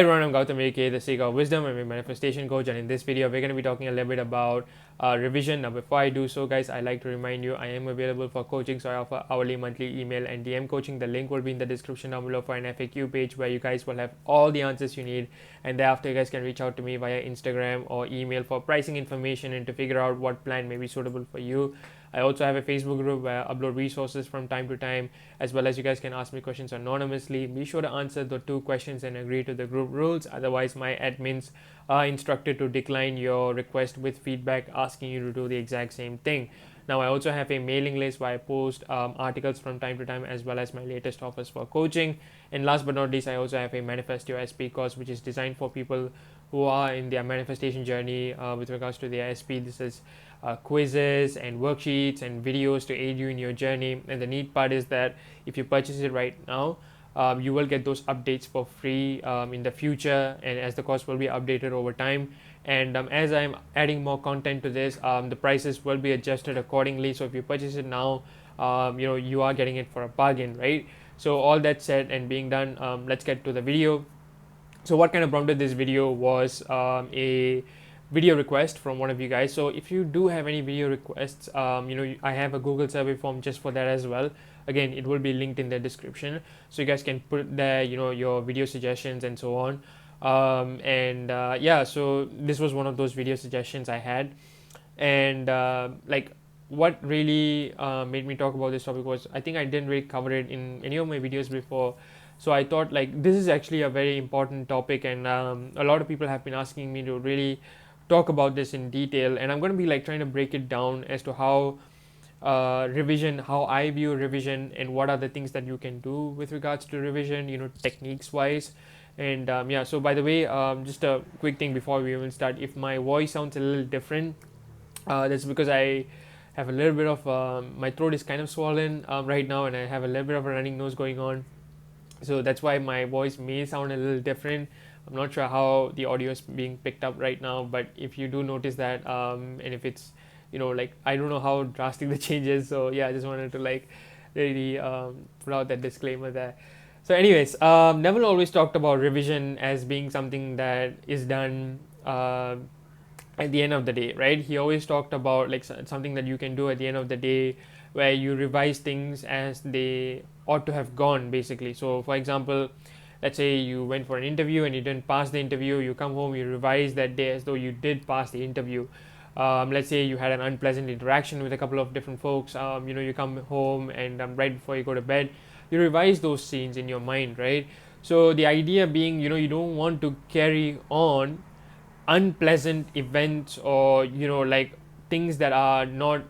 Hi everyone, I'm Gautam aka the Seeker of Wisdom. I'm a manifestation coach, and in this video, we're going to be talking a little bit about revision. Now, before I do so, guys, I'd like to remind you I am available for coaching. So, I offer hourly, monthly, email, and DM coaching. The link will be in the description down below for an FAQ page where you guys will have all the answers you need. And thereafter, you guys can reach out to me via Instagram or email for pricing information and to figure out what plan may be suitable for you. I also have a Facebook group where I upload resources from time to time, as well as you guys can ask me questions anonymously. Be sure to answer the 2 questions and agree to the group rules. Otherwise, my admins are instructed to decline your request with feedback asking you to do the exact same thing. Now, I also have a mailing list where I post articles from time to time, as well as my latest offers for coaching. And last but not least, I also have a Manifest Your SP course, which is designed for people who are in their manifestation journey with regards to their SP. This is quizzes and worksheets and videos to aid you in your journey. And the neat part is that if you purchase it right now, you will get those updates for free in the future, and as the course will be updated over time. And as I'm adding more content to this, the prices will be adjusted accordingly. So if you purchase it now, you are getting it for a bargain, right? So all that said and being done, let's get to the video. So what kind of prompted this video was a video request from one of you guys. So if you do have any video requests, I have a Google survey form just for that as well. Again, it will be linked in the description, so you guys can put there your video suggestions and so on. So this was one of those video suggestions I had. And what really made me talk about this topic was, I think I didn't really cover it in any of my videos before. So I thought like this is actually a very important topic, and a lot of people have been asking me to really talk about this in detail, and I'm going to be like trying to break it down as to how how I view revision, and what are the things that you can do with regards to revision, techniques wise. And so by the way, just a quick thing before we even start, if my voice sounds a little different, that's because I have a little bit of my throat is kind of swollen right now, and I have a little bit of a running nose going on. So that's why my voice may sound a little different. I'm not sure how the audio is being picked up right now, but if you do notice that, and if it's, I don't know how drastic the change is. So yeah, I just wanted to like really put out that disclaimer there. So, anyways, Neville always talked about revision as being something that is done at the end of the day, right? He always talked about like something that you can do at the end of the day, where you revise things as they ought to have gone, basically. So for example, let's say you went for an interview and you didn't pass the interview, you come home, you revise that day as though you did pass the interview. Let's say you had an unpleasant interaction with a couple of different folks, you come home and right before you go to bed, you revise those scenes in your mind, right? So the idea being, you don't want to carry on unpleasant events, or things that are not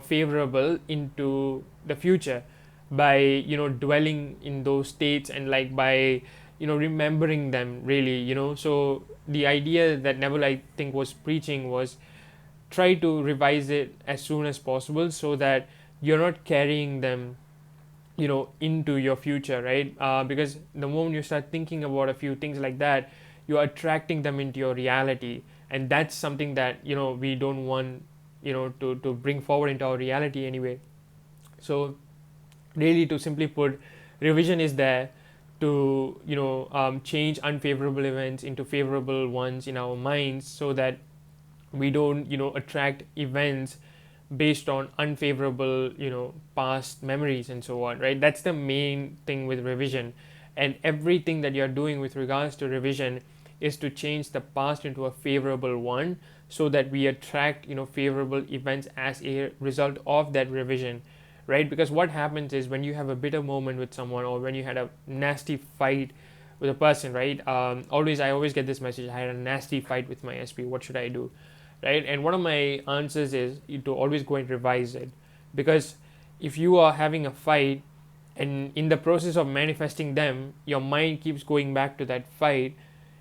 favorable into the future, by dwelling in those states, and like by remembering them really. So the idea that Neville, I think, was preaching was, try to revise it as soon as possible, so that you're not carrying them into your future, right? Because the moment you start thinking about a few things like that, you're attracting them into your reality, and that's something that we don't want to bring forward into our reality anyway. So really, to simply put, revision is there to change unfavorable events into favorable ones in our minds, so that we don't attract events based on unfavorable past memories and so on, right? That's the main thing with revision. And everything that you're doing with regards to revision is to change the past into a favorable one, so that we attract favorable events as a result of that revision, right? Because what happens is, when you have a bitter moment with someone, or when you had a nasty fight with a person, right? I always get this message: I had a nasty fight with my SP, what should I do? Right? And one of my answers is to always go and revise it. Because if you are having a fight, and in the process of manifesting them, your mind keeps going back to that fight,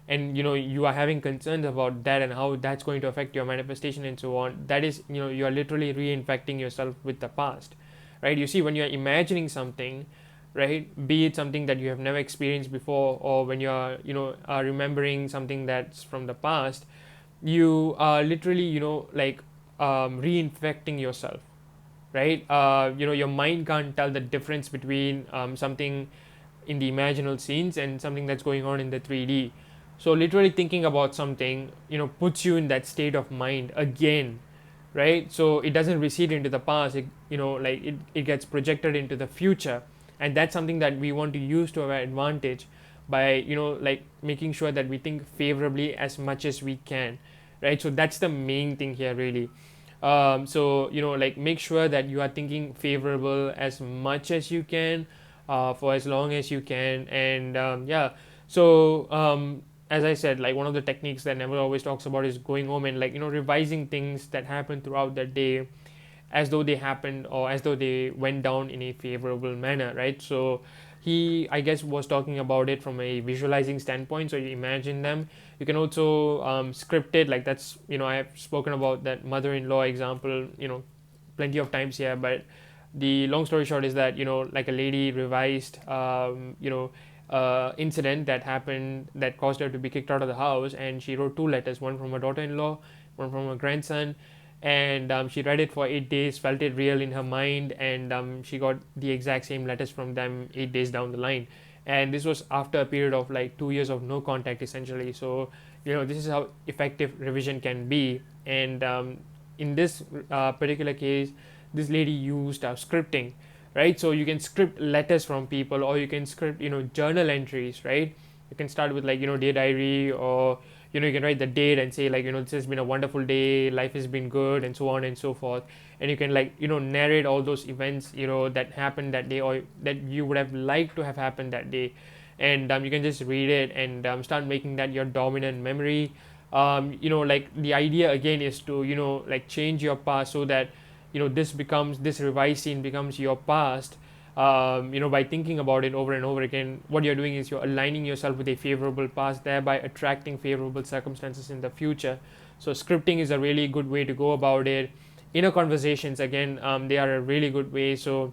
and you are having concerns about that and how that's going to affect your manifestation and so on, that is, you are literally reinfecting yourself with the past, right? You see, when you're imagining something, right, be it something that you have never experienced before, or when you're are remembering something that's from the past, you are literally reinfecting yourself, right? Your mind can't tell the difference between something in the imaginal scenes and something that's going on in the 3D. So literally thinking about something, puts you in that state of mind again, right? So it doesn't recede into the past. It gets projected into the future, and that's something that we want to use to our advantage by making sure that we think favorably as much as we can, right? So that's the main thing here, really. So make sure that you are thinking favorable as much as you can, for as long as you can. And yeah, so as I said, like one of the techniques that Neville always talks about is going home and revising things that happened throughout the day as though they happened or as though they went down in a favorable manner, right? So he, I guess, was talking about it from a visualizing standpoint. So you imagine them. You can also script it, like that's, I have spoken about that mother-in-law example, plenty of times here. But the long story short is that, like a lady revised, incident that happened that caused her to be kicked out of the house, and she wrote two letters, one from her daughter-in-law, one from her grandson. And she read it for 8 days, felt it real in her mind, and she got the exact same letters from them 8 days down the line. And this was after a period of like 2 years of no contact, essentially. So this is how effective revision can be. And in this particular case, this lady used scripting, right? So you can script letters from people, or you can script journal entries, right? You can start with like dear diary, or you can write the date and say like this has been a wonderful day, life has been good, and so on and so forth. And you can like narrate all those events that happened that day, or that you would have liked to have happened that day. And you can just read it and start making that your dominant memory. Like the idea again is to like change your past, so that this revised scene becomes your past. By thinking about it over and over again, what you're doing is you're aligning yourself with a favorable past, thereby attracting favorable circumstances in the future. So scripting is a really good way to go about it. Inner conversations, again, they are a really good way. So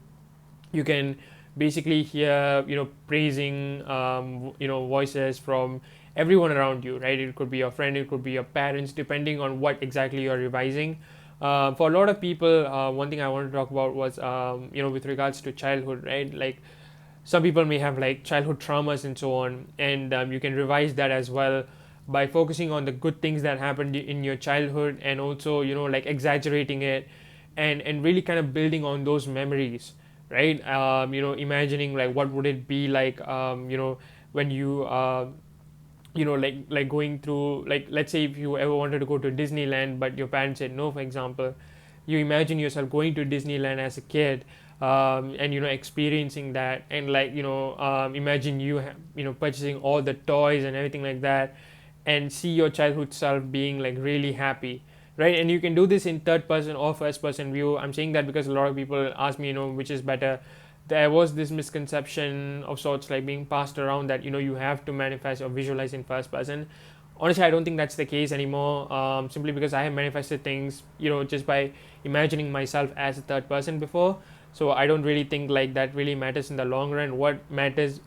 you can basically hear praising voices from everyone around you, right? It could be your friend, it could be your parents, depending on what exactly you're revising. For a lot of people, one thing I wanted to talk about was with regards to childhood, right? Like some people may have like childhood traumas and so on, and you can revise that as well by focusing on the good things that happened in your childhood, and also like exaggerating it, and really kind of building on those memories, right? Imagining like what would it be like, when you like going through, like let's say if you ever wanted to go to Disneyland but your parents said no, for example. You imagine yourself going to Disneyland as a kid, and experiencing that, and like imagine you purchasing all the toys and everything like that, and see your childhood self being like really happy, right? And you can do this in third person or first person view. I'm saying that because a lot of people ask me which is better. There was this misconception of sorts like being passed around that you have to manifest or visualize in first person. Honestly, I don't think that's the case anymore, simply because I have manifested things just by imagining myself as a third person before. So I don't really think like that really matters in the long run. What matters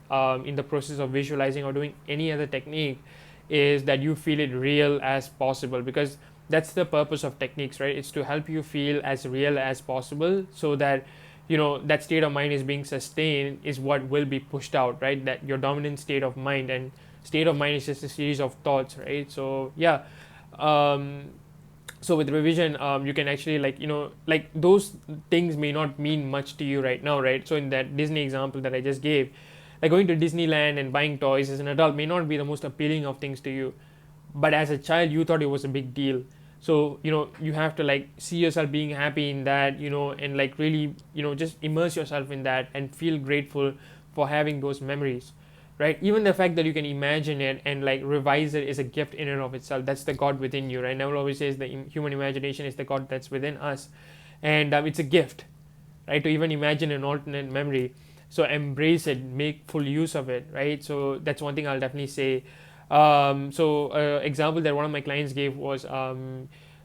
in the process of visualizing or doing any other technique is that you feel it real as possible, because that's the purpose of techniques, right? It's to help you feel as real as possible, so that that state of mind is being sustained, is what will be pushed out, right? That your dominant state of mind, and state of mind is just a series of thoughts, right? So yeah, so with revision, you can actually like those things may not mean much to you right now, right? So in that Disney example that I just gave, like going to Disneyland and buying toys as an adult may not be the most appealing of things to you, but as a child you thought it was a big deal. So you have to like see yourself being happy in that, and like really just immerse yourself in that and feel grateful for having those memories, right? Even the fact that you can imagine it and like revise it is a gift in and of itself. That's the God within you, right? Neville always says the human imagination is the God that's within us, and it's a gift, right? To even imagine an alternate memory. So embrace it, make full use of it, right? So that's one thing I'll definitely say. So example that one of my clients gave was,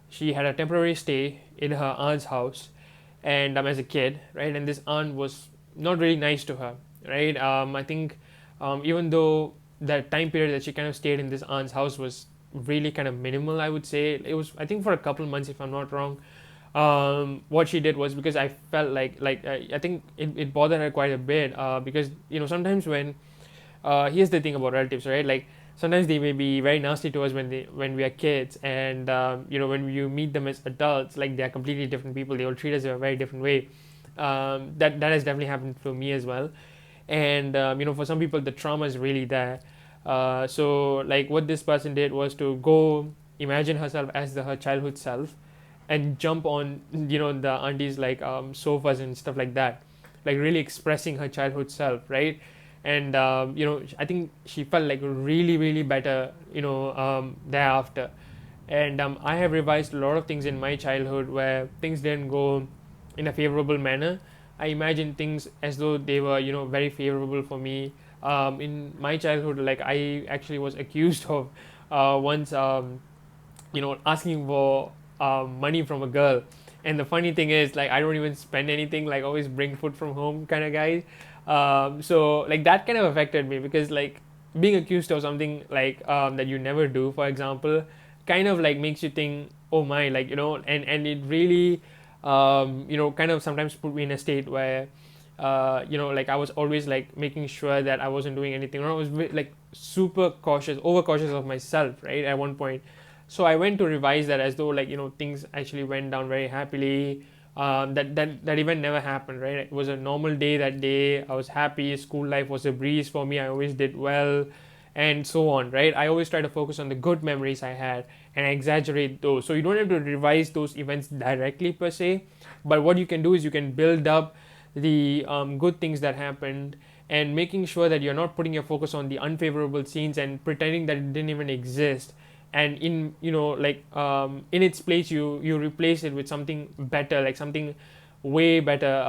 she had a temporary stay in her aunt's house, and as a kid, right? And this aunt was not really nice to her, right? I think even though that time period that she kind of stayed in this aunt's house was really kind of minimal, I would say it was, I think, for a couple months, if I'm not wrong. What she did was, because I felt like I think it bothered her quite a bit, because sometimes when here's the thing about relatives, right? Like sometimes they may be very nasty to us when we are kids, and when you meet them as adults, like they are completely different people. They will treat us in a very different way. That has definitely happened for me as well. And for some people the trauma is really there. So like what this person did was to go imagine herself as her childhood self, and jump on the auntie's like sofas and stuff like that, like really expressing her childhood self, right? And I think she felt like really really better thereafter. And I have revised a lot of things in my childhood where things didn't go in a favorable manner. I imagine things as though they were very favorable for me. In my childhood, like I actually was accused of once asking for money from a girl. And the funny thing is, like, I don't even spend anything, like always bring food from home kind of guy. So like that kind of affected me, because like being accused of something like that you never do, for example, kind of like makes you think, oh my, like and it really kind of sometimes put me in a state where like I was always like making sure that I wasn't doing anything wrong. I was like super cautious, overcautious of myself, right, at one point. So I went to revise that as though like things actually went down very happily. That event never happened, right? It was a normal day that day. I was happy. School life was a breeze for me. I always did well, and so on, right? I always try to focus on the good memories I had and exaggerate those. So you don't have to revise those events directly per se, but what you can do is you can build up the good things that happened, and making sure that you're not putting your focus on the unfavorable scenes and pretending that it didn't even exist. And in in its place, you replace it with something better, like something way better.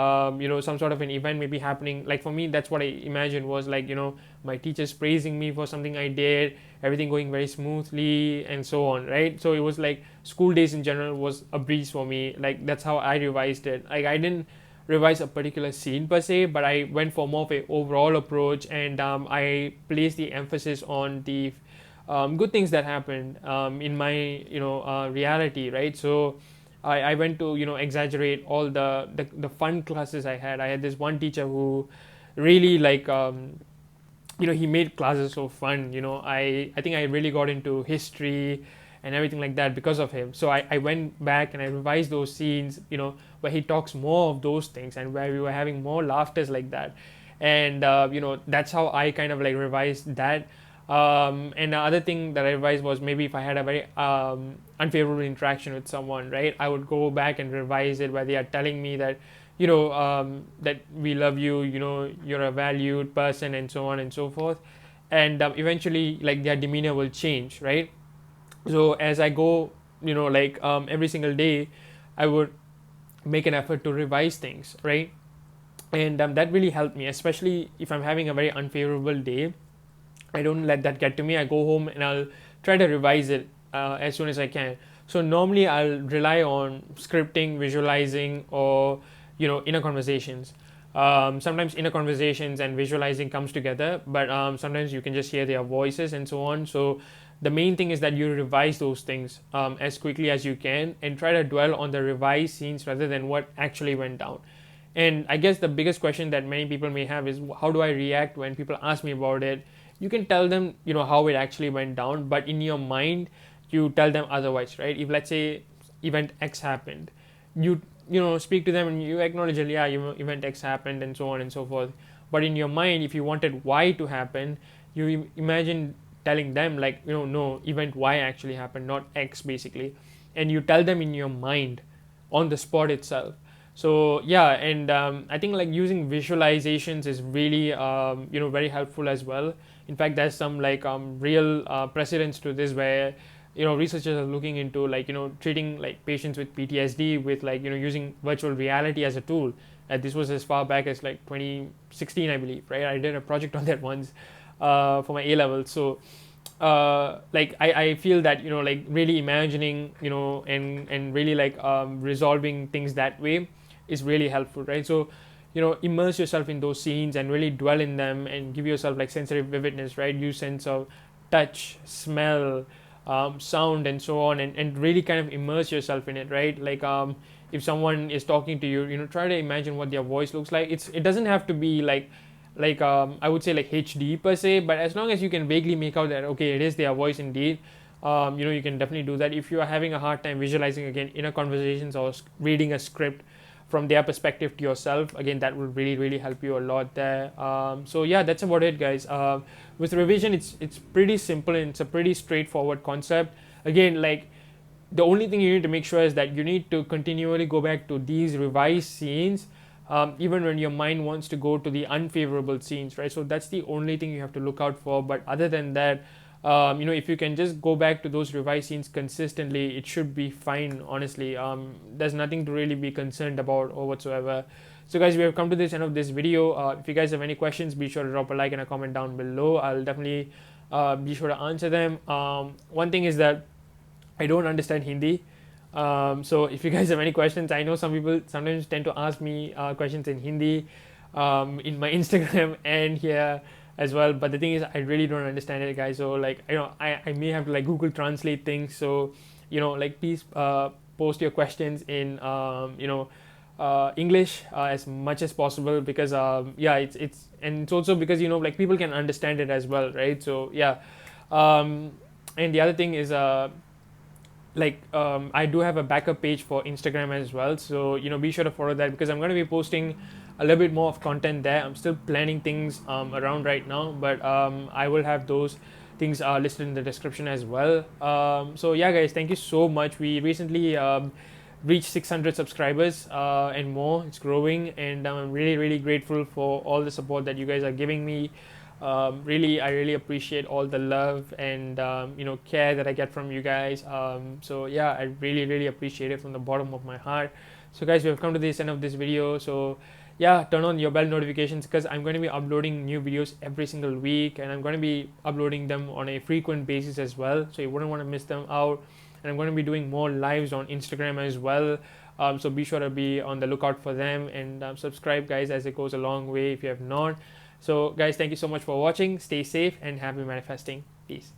Some sort of an event may be happening. Like for me, that's what I imagined was like my teachers praising me for something I did, everything going very smoothly and so on, right? So it was like school days in general was a breeze for me. Like that's how I revised it. Like I didn't revise a particular scene per se, but I went for more of a overall approach, and I placed the emphasis on the good things that happened in my reality, right? So I went to exaggerate all the fun classes I had. I had this one teacher who really like he made classes so fun. I think I really got into history and everything like that because of him. So I went back and I revised those scenes, where he talks more of those things and where we were having more laughters like that. And that's how I kind of like revised that. And the other thing that I revised was, maybe if I had a very unfavorable interaction with someone, right, I would go back and revise it where they are telling me that that we love you, you're a valued person, and so on and so forth. And eventually like their demeanor will change, right? So as I go every single day, I would make an effort to revise things, right? And that really helped me, especially if I'm having a very unfavorable day. I don't let that get to me. I go home and I'll try to revise it as soon as I can. So normally I'll rely on scripting, visualizing, or inner conversations. Sometimes inner conversations and visualizing comes together, but sometimes you can just hear their voices and so on. So the main thing is that you revise those things as quickly as you can, and try to dwell on the revised scenes rather than what actually went down. And I guess the biggest question that many people may have is, how do I react when people ask me about it? You can tell them how it actually went down, but in your mind you tell them otherwise, right? If let's say event X happened, you speak to them and you acknowledge it, yeah, event X happened, and so on and so forth. But in your mind, if you wanted Y to happen, you imagine telling them like no, event Y actually happened, not X, basically. And you tell them in your mind on the spot itself. So yeah, and I think like using visualizations is really very helpful as well. In fact, there's some like real precedents to this, where researchers are looking into like treating like patients with PTSD with like using virtual reality as a tool. This was as far back as like 2016, I believe, right? I did a project on that once for my A level. So like I feel that like really imagining and really like resolving things that way is really helpful, right? So immerse yourself in those scenes and really dwell in them, and give yourself like sensory vividness, right? Use sense of touch, smell, sound, and so on, and really kind of immerse yourself in it, right? Like if someone is talking to you, try to imagine what their voice looks like. It doesn't have to be like like I would say like HD per se, but as long as you can vaguely make out that okay, it is their voice indeed, you can definitely do that. If you are having a hard time visualizing again inner conversations or reading a script from their perspective to yourself, again, that will really help you a lot there. So yeah, that's about it, guys. With revision, it's pretty simple and it's a pretty straightforward concept. Again, like the only thing you need to make sure is that you need to continually go back to these revised scenes, even when your mind wants to go to the unfavorable scenes, right? So that's the only thing you have to look out for. But other than that, if you can just go back to those revised scenes consistently, it should be fine, honestly. There's nothing to really be concerned about or whatsoever. So guys, we have come to this end of this video. If you guys have any questions, be sure to drop a like and a comment down below. I'll definitely be sure to answer them. One thing is that I don't understand Hindi. So if you guys have any questions, I know some people sometimes tend to ask me questions in Hindi in my Instagram and here as well. But the thing is, I really don't understand it, guys. So like, I may have to like Google Translate things. So, like please post your questions in, English as much as possible, because yeah, it's also because, like people can understand it as well, right? So yeah. And the other thing is, I do have a backup page for Instagram as well, so be sure to follow that, because I'm going to be posting a little bit more of content there. I'm still planning things around right now, but I will have those things listed in the description as well. So yeah, guys, thank you so much. We recently reached 600 subscribers and more. It's growing, and I'm really grateful for all the support that you guys are giving me. I really appreciate all the love and care that I get from you guys. So yeah, I really appreciate it from the bottom of my heart. So guys, we have come to this end of this video. So yeah, turn on your bell notifications, because I'm going to be uploading new videos every single week, and I'm going to be uploading them on a frequent basis as well, so you wouldn't want to miss them out. And I'm going to be doing more lives on Instagram as well. So be sure to be on the lookout for them, and subscribe, guys, as it goes a long way if you have not. So guys, thank you so much for watching. Stay safe and happy manifesting. Peace.